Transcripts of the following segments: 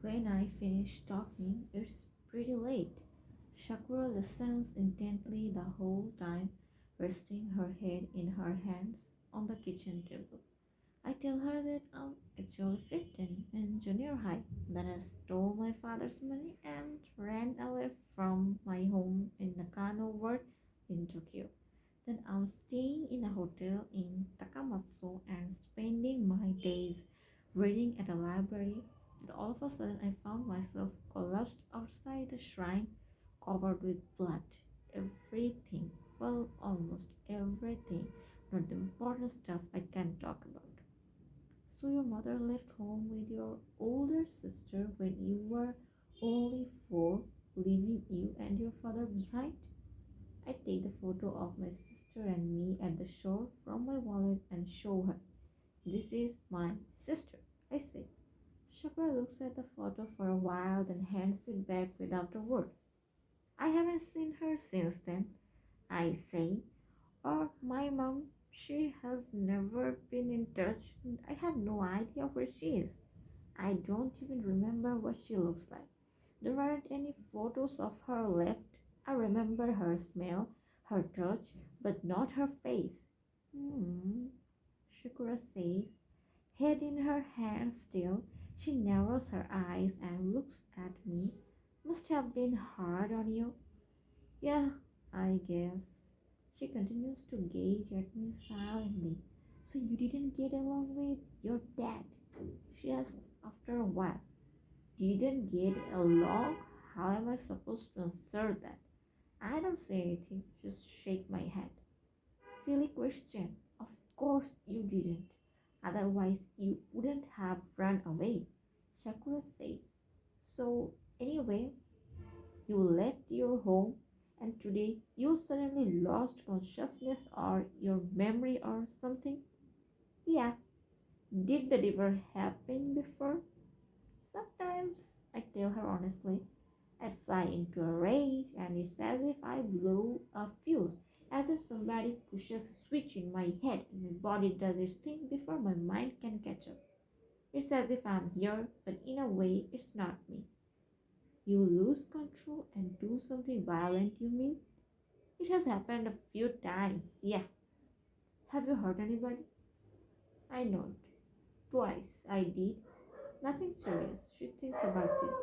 When I finish talking, it's pretty late. Shakura listens intently the whole time, resting her head in her hands on the kitchen table. I tell her that I'm actually 15 in junior high, that I stole my father's money and ran away from my home in Nakano Ward in Tokyo. Then I'm staying in a hotel in Takamatsu and spending my days reading at a library. And all of a sudden, I found myself collapsed outside the shrine, covered with blood. Everything, well, almost everything, not the important stuff I can't talk about. So your mother left home with your older sister when you were only 4, leaving you and your father behind? I take the photo of my sister and me at the shore from my wallet and show her. This is my sister, I say. Shakra looks at the photo for a while, then hands it back without a word. I haven't seen her since then, I say. Or my mom, she has never been in touch, and I have no idea where she is. I don't even remember what she looks like. There aren't any photos of her left. I remember her smell, her touch, but not her face. Hmm, Shakura says, head in her hand still. She narrows her eyes and looks at me. Must have been hard on you. Yeah, I guess. She continues to gaze at me silently. So you didn't get along with your dad? She asks after a while. Didn't get along? How am I supposed to answer that? I don't say anything, just shake my head. Silly question. Of course you didn't. Otherwise, you wouldn't have run away. Shakura says. So, anyway, you left your home and today you suddenly lost consciousness or your memory or something? Yeah. Did that ever happen before? Sometimes, I tell her honestly. I fly into a rage and it's as if I blow a fuse, as if somebody pushes a switch in my head and my body does its thing before my mind can catch up. It's as if I'm here, but in a way, it's not me. You lose control and do something violent, you mean? It has happened a few times, yeah. Have you hurt anybody? I nod. Twice I did. Nothing serious. She thinks about this.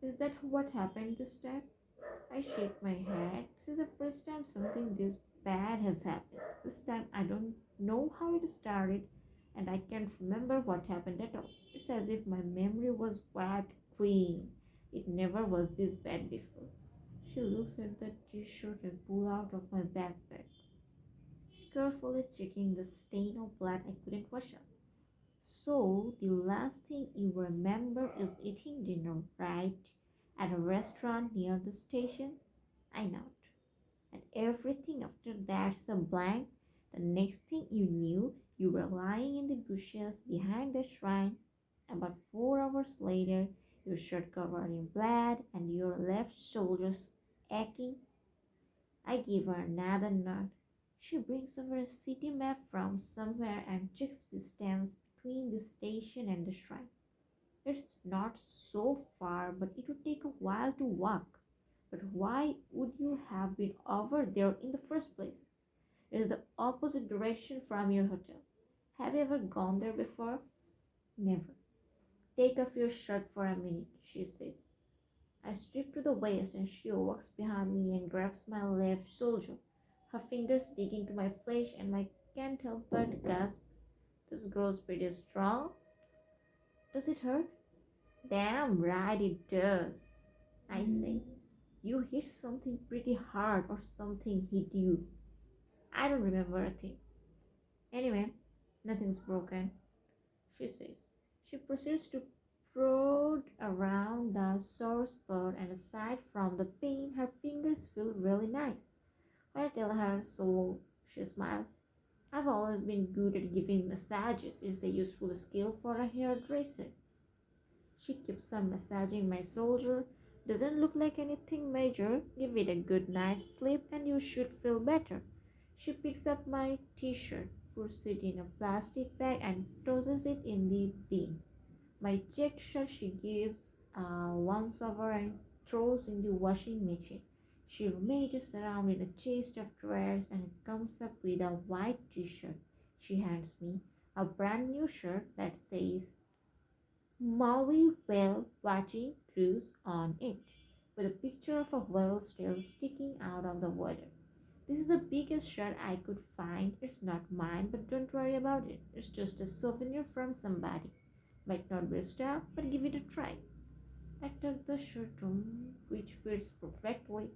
Is that what happened this time? I shake my head. This is the first time something this bad has happened. This time I don't know how it started and I can't remember what happened at all. It's as if my memory was wiped clean. It never was this bad before. She looks at the t-shirt and pull out of my backpack, carefully checking the stain of blood I couldn't wash up. So the last thing you remember is eating dinner, right? At a restaurant near the station? I nod. And everything after that's a blank. The next thing you knew, you were lying in the bushes behind the shrine. About 4 hours later, your shirt covered in blood and your left shoulder's aching. I give her another nod. She brings over a city map from somewhere and checks the distance between the station and the shrine. It's not so far, but it would take a while to walk. But why would you have been over there in the first place? It is the opposite direction from your hotel. Have you ever gone there before? Never. Take off your shirt for a minute, she says. I strip to the waist and she walks behind me and grabs my left shoulder. Her fingers dig into my flesh and I can't help but gasp. This girl's pretty strong. Does it hurt? Damn right it does, I say. You hit something pretty hard or something hit you. I don't remember a thing. Anyway, nothing's broken, she says. She proceeds to prod around the sore spot, and aside from the pain, her fingers feel really nice. When I tell her so, she smiles. I've always been good at giving massages. It's a useful skill for a hairdresser. She keeps on massaging my shoulder. Doesn't look like anything major. Give it a good night's sleep and you should feel better. She picks up my t-shirt, puts it in a plastic bag and tosses it in the bin. My check shirt she gives once over and throws in the washing machine. She rummages around in a chest of drawers and comes up with a white t-shirt. She hands me a brand new shirt that says Maui whale watching cruise on it, with a picture of a whale's tail sticking out of the water. This is the biggest shirt I could find. It's not mine, but don't worry about it. It's just a souvenir from somebody. Might not be a style, but give it a try. I took the shirt home, which fits perfectly.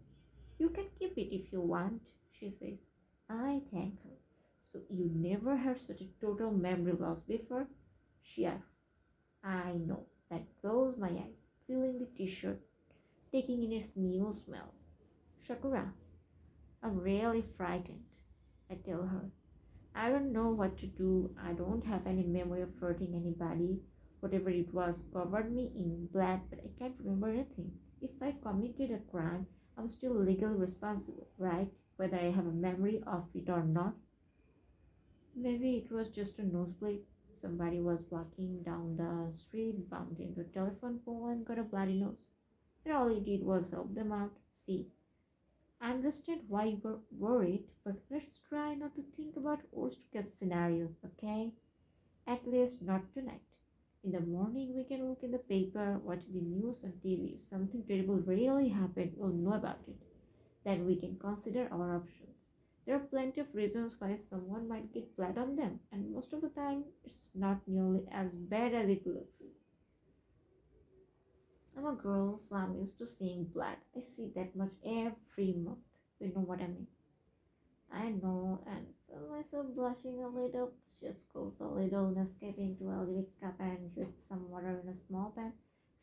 You can keep it if you want, she says. I thank her. So you never had such a total memory loss before? She asks. I know. That close my eyes, feeling the t-shirt, taking in its new smell. Sakura, I'm really frightened, I tell her. I don't know what to do. I don't have any memory of hurting anybody. Whatever it was covered me in blood, but I can't remember anything. If I committed a crime, I'm still legally responsible, right? Whether I have a memory of it or not. Maybe it was just a nosebleed. Somebody was walking down the street, bumped into a telephone pole, and got a bloody nose. And all he did was help them out. See, I understand why you were worried, but let's try not to think about worst case scenarios, okay? At least not tonight. In the morning, we can look in the paper, watch the news on TV. If something terrible really happened, we'll know about it. Then we can consider our options. There are plenty of reasons why someone might get blood on them, and most of the time, it's not nearly as bad as it looks. I'm a girl, so I'm used to seeing blood. I see that much every month. You know what I mean? I know, and feel myself blushing a little. She scoops a little Nescafe into a little cup and heats some water in a small pan.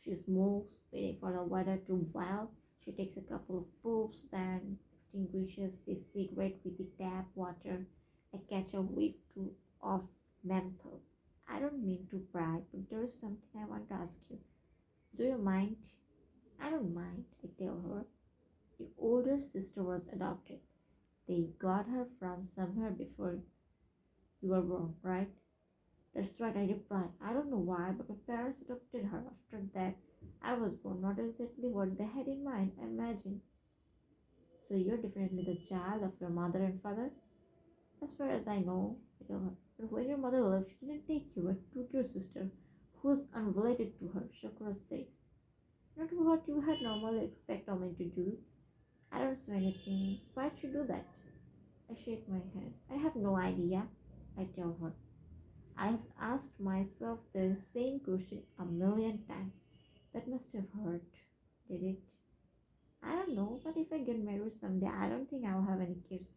She smokes, waiting for the water to boil. She takes a couple of puffs, then extinguishes the cigarette with the tap water. I catch a whiff too of menthol. I don't mean to pry, but there is something I want to ask you. Do you mind? I don't mind, I tell her. Your older sister was adopted. They got her from somewhere before you were born, right? That's right, I replied. I don't know why, but my parents adopted her after that. I was born, not exactly what they had in mind, I imagine. So you're definitely the child of your mother and father? As far as I know, I tell her. But when your mother left, she didn't take you, but took your sister, who was unrelated to her, Shakura says. Not what you had normally expect a man to do. I don't say anything. Why'd she do that? I shake my head. I have no idea, I tell her. I have asked myself the same question a million times. That must have hurt, did it? I don't know, but if I get married someday, I don't think I'll have any kids.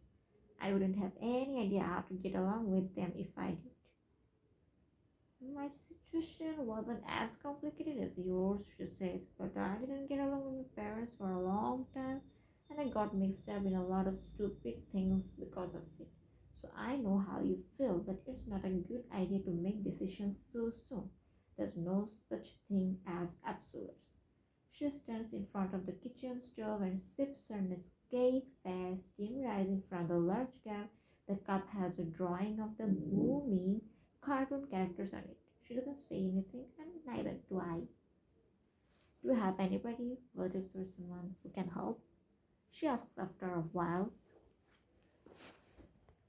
I wouldn't have any idea how to get along with them if I did. My situation wasn't as complicated as yours, she says, but I didn't get along with my parents for a long time and I got mixed up in a lot of stupid things because of it. So I know how you feel, but it's not a good idea to make decisions so soon. There's no such thing as absolutes. She stands in front of the kitchen stove and sips her Nescafe fast, steam rising from the large cup. The cup has a drawing of the booming cartoon characters on it. She doesn't say anything, and neither do I. Do you have anybody, relatives, or someone who can help? She asks after a while.